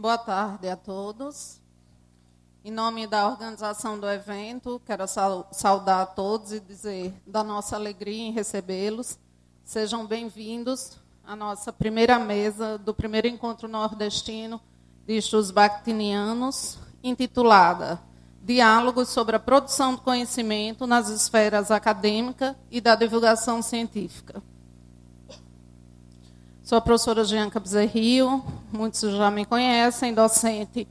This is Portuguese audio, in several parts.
Boa tarde a todos. Em nome da organização do evento, quero saudar a todos e dizer da nossa alegria em recebê-los. Sejam bem-vindos à nossa primeira mesa do primeiro encontro nordestino de estudos bakhtinianos, intitulada Diálogos sobre a produção do conhecimento nas esferas acadêmica e da divulgação científica. Sou a professora Gianca Bezerrio, muitos já me conhecem, docente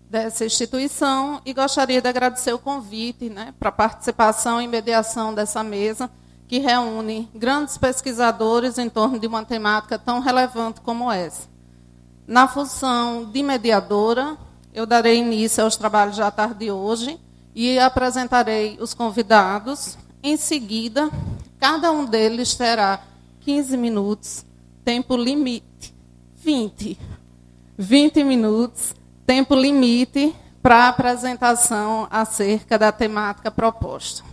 dessa instituição, e gostaria de agradecer o convite, para a participação e mediação dessa mesa, que reúne grandes pesquisadores em torno de uma temática tão relevante como essa. Na função de mediadora, eu darei início aos trabalhos da tarde de hoje e apresentarei os convidados. Em seguida, cada um deles terá 15 minutos, tempo limite, 20 minutos, tempo limite para a apresentação acerca da temática proposta.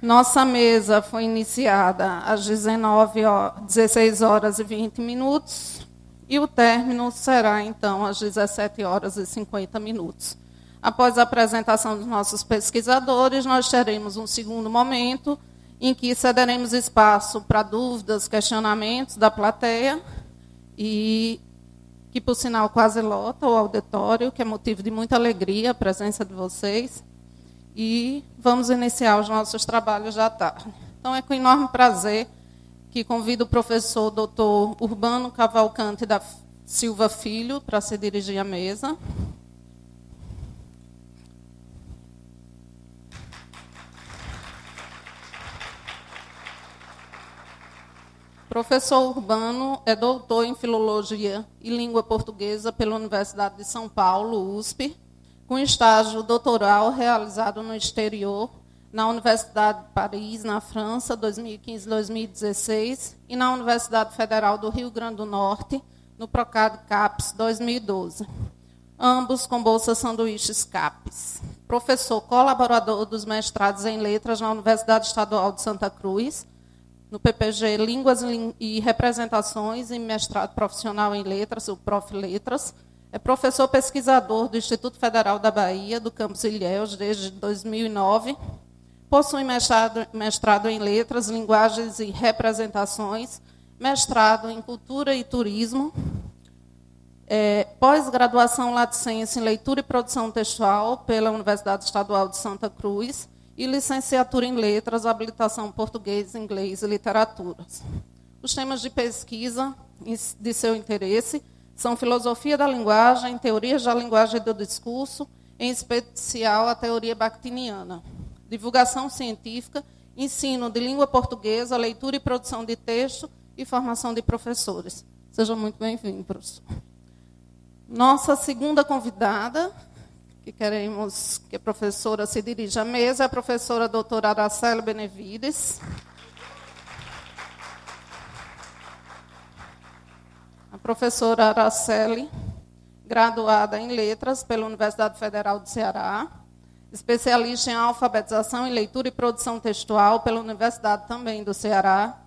Nossa mesa foi iniciada às 16 horas e 20 minutos e o término será, então, às 17 horas e 50 minutos. Após a apresentação dos nossos pesquisadores, nós teremos um segundo momento em que cederemos espaço para dúvidas, questionamentos da plateia, e que, por sinal, quase lota o auditório, que é motivo de muita alegria a presença de vocês. E vamos iniciar os nossos trabalhos da tarde. Então, é com enorme prazer que convido o professor Dr. Urbano Cavalcante da Silva Filho para se dirigir à mesa. Professor Urbano é doutor em Filologia e Língua Portuguesa pela Universidade de São Paulo, USP, com estágio doutoral realizado no exterior, na Universidade de Paris, na França, 2015-2016, e na Universidade Federal do Rio Grande do Norte, no Procad CAPES, 2012. Ambos com bolsa sanduíches CAPES. Professor colaborador dos mestrados em Letras na Universidade Estadual de Santa Cruz, no PPG Línguas e Representações e mestrado profissional em Letras, o Prof. Letras. É professor pesquisador do Instituto Federal da Bahia, do campus Ilhéus, desde 2009. Possui mestrado em Letras, Linguagens e Representações, mestrado em Cultura e Turismo, pós-graduação Laticência em Leitura e Produção Textual pela Universidade Estadual de Santa Cruz, e licenciatura em Letras, habilitação Português, Inglês e Literaturas. Os temas de pesquisa de seu interesse são filosofia da linguagem, teorias da linguagem e do discurso, em especial a teoria bakhtiniana, divulgação científica, ensino de língua portuguesa, leitura e produção de texto e formação de professores. Sejam muito bem-vindos, professor. Nossa segunda convidada, que queremos que a professora se dirija à mesa, é a professora doutora Araceli Benevides. A professora Araceli, graduada em Letras pela Universidade Federal do Ceará, especialista em alfabetização em leitura e produção textual pela Universidade também do Ceará,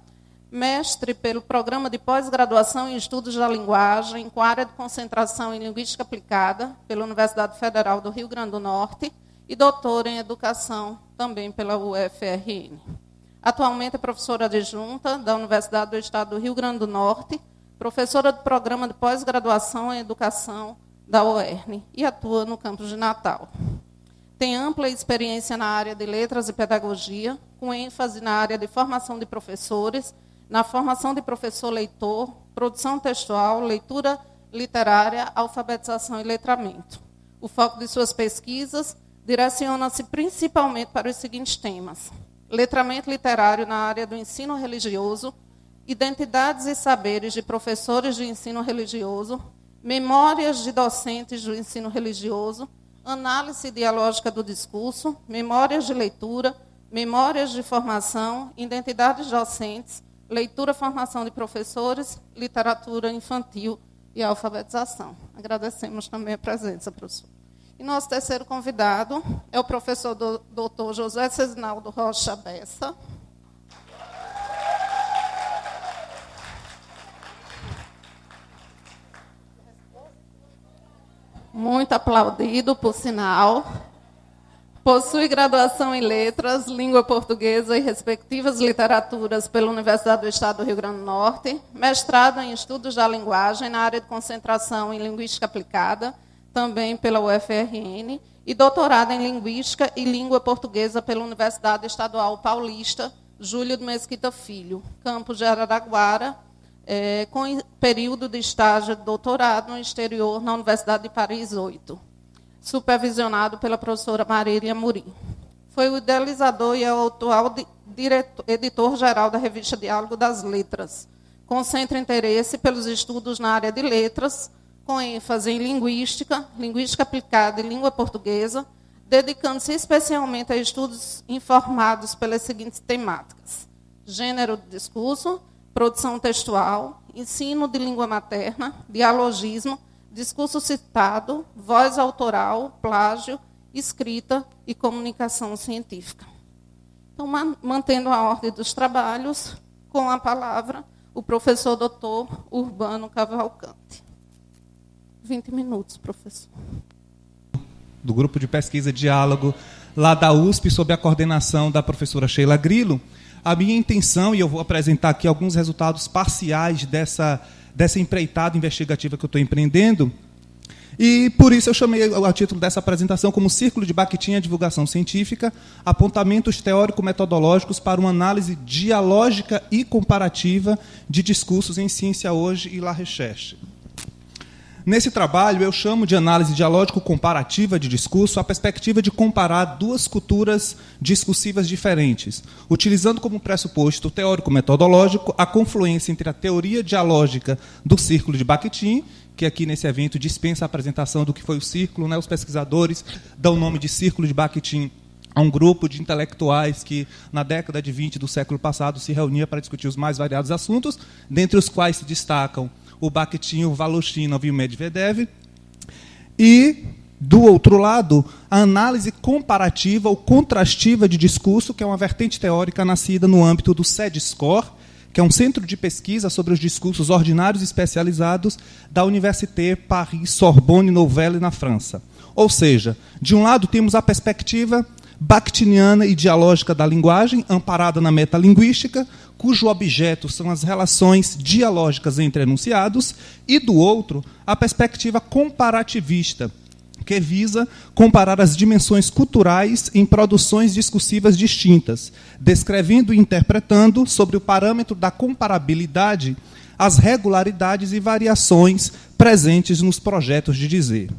mestre pelo Programa de Pós-Graduação em Estudos da Linguagem, com área de concentração em Linguística Aplicada, pela Universidade Federal do Rio Grande do Norte, e doutora em Educação, também pela UFRN. Atualmente é professora adjunta da Universidade do Estado do Rio Grande do Norte, professora do Programa de Pós-Graduação em Educação da UERN, e atua no campus de Natal. Tem ampla experiência na área de Letras e Pedagogia, com ênfase na área de formação de professores, na formação de professor-leitor, produção textual, leitura literária, alfabetização e letramento. O foco de suas pesquisas direciona-se principalmente para os seguintes temas: letramento literário na área do ensino religioso, identidades e saberes de professores de ensino religioso, memórias de docentes do ensino religioso, análise dialógica do discurso, memórias de leitura, memórias de formação, identidades docentes, leitura, formação de professores, literatura infantil e alfabetização. Agradecemos também a presença, professor. E nosso terceiro convidado é o professor Dr. José Cesinaldo Rocha Bessa. muito aplaudido, por sinal. Possui graduação em Letras, Língua Portuguesa e respectivas literaturas pela Universidade do Estado do Rio Grande do Norte, mestrado em Estudos da Linguagem na área de concentração em Linguística Aplicada, também pela UFRN, e doutorado em Linguística e Língua Portuguesa pela Universidade Estadual Paulista, Júlio de Mesquita Filho, campus de Araraquara, com período de estágio de doutorado no exterior na Universidade de Paris 8. Supervisionado pela professora Marília Murim. Foi o idealizador e é o atual editor-geral da revista Diálogo das Letras. Concentra interesse pelos estudos na área de letras, com ênfase em linguística, linguística aplicada e língua portuguesa, dedicando-se especialmente a estudos informados pelas seguintes temáticas: gênero de discurso, produção textual, ensino de língua materna, dialogismo, discurso citado, voz autoral, plágio, escrita e comunicação científica. Então, mantendo a ordem dos trabalhos, com a palavra, o professor doutor Urbano Cavalcante. 20 minutos, professor. Do grupo de pesquisa Diálogo, lá da USP, sob a coordenação da professora Sheila Grilo. A minha intenção, e eu vou apresentar aqui alguns resultados parciais dessa empreitada investigativa que eu estou empreendendo, e por isso eu chamei o título dessa apresentação como Círculo de Bakhtin, Divulgação Científica, apontamentos teórico-metodológicos para uma análise dialógica e comparativa de discursos em ciência hoje e La Recherche. Nesse trabalho, eu chamo de análise dialógico-comparativa de discurso a perspectiva de comparar duas culturas discursivas diferentes, utilizando como pressuposto teórico-metodológico a confluência entre a teoria dialógica do Círculo de Bakhtin, que aqui nesse evento dispensa a apresentação do que foi o Círculo, né? Os pesquisadores dão o nome de Círculo de Bakhtin a um grupo de intelectuais que, na década de 20 do século passado, se reunia para discutir os mais variados assuntos, dentre os quais se destacam o Bakhtin, o Voloshinov e o Medvedev. E, do outro lado, a análise comparativa ou contrastiva de discurso, que é uma vertente teórica nascida no âmbito do CEDSCORE, que é um centro de pesquisa sobre os discursos ordinários e especializados da Université Paris-Sorbonne Nouvelle, na França. Ou seja, de um lado temos a perspectiva bakhtiniana e dialógica da linguagem, amparada na metalinguística, cujo objeto são as relações dialógicas entre enunciados, e, do outro, a perspectiva comparativista, que visa comparar as dimensões culturais em produções discursivas distintas, descrevendo e interpretando, sobre o parâmetro da comparabilidade, as regularidades e variações presentes nos projetos de dizer.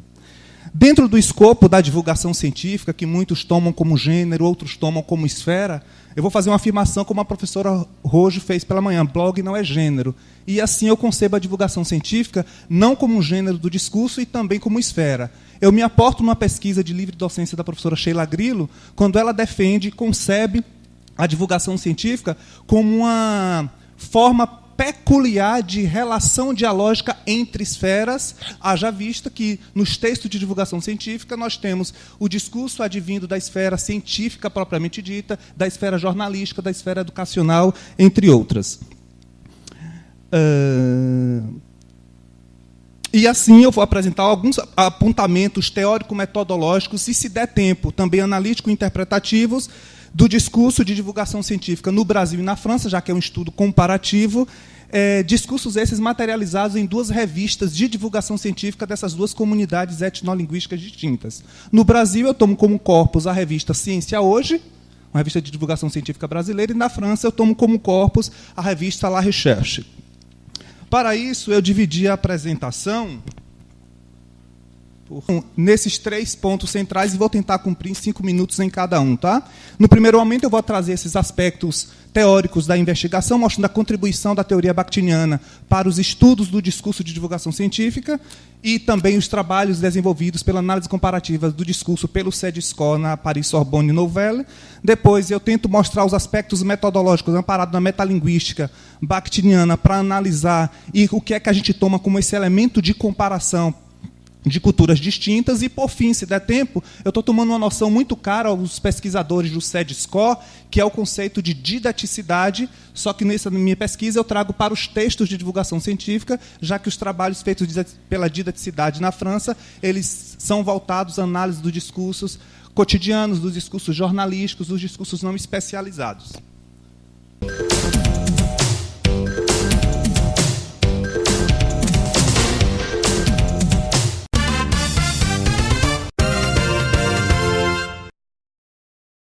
Dentro do escopo da divulgação científica, que muitos tomam como gênero, outros tomam como esfera, eu vou fazer uma afirmação como a professora Rojo fez pela manhã: blog não é gênero. E assim eu concebo a divulgação científica não como um gênero do discurso e também como esfera. Eu me aporto numa pesquisa de livre docência da professora Sheila Grilo, quando ela defende e concebe a divulgação científica como uma forma peculiar de relação dialógica entre esferas, haja vista que nos textos de divulgação científica nós temos o discurso advindo da esfera científica propriamente dita, da esfera jornalística, da esfera educacional, entre outras. E assim eu vou apresentar alguns apontamentos teórico-metodológicos e, se der tempo, também analítico-interpretativos, do discurso de divulgação científica no Brasil e na França, já que é um estudo comparativo, discursos esses materializados em duas revistas de divulgação científica dessas duas comunidades etnolinguísticas distintas. No Brasil, eu tomo como corpus a revista Ciência Hoje, uma revista de divulgação científica brasileira, e na França eu tomo como corpus a revista La Recherche. Para isso, eu dividi a apresentação nesses 3 pontos centrais e vou tentar cumprir em 5 minutos em cada um. Tá? No primeiro momento, eu vou trazer esses aspectos teóricos da investigação, mostrando a contribuição da teoria bakhtiniana para os estudos do discurso de divulgação científica e também os trabalhos desenvolvidos pela análise comparativa do discurso pelo CEDSCORE na Paris-Sorbonne Nouvelle. Depois, eu tento mostrar os aspectos metodológicos amparados na metalinguística bakhtiniana para analisar e o que é que a gente toma como esse elemento de comparação de culturas distintas e, por fim, se der tempo, eu estou tomando uma noção muito cara aos pesquisadores do SEDSCOR, que é o conceito de didaticidade, só que nessa minha pesquisa eu trago para os textos de divulgação científica, já que os trabalhos feitos pela didaticidade na França, eles são voltados à análise dos discursos cotidianos, dos discursos jornalísticos, dos discursos não especializados.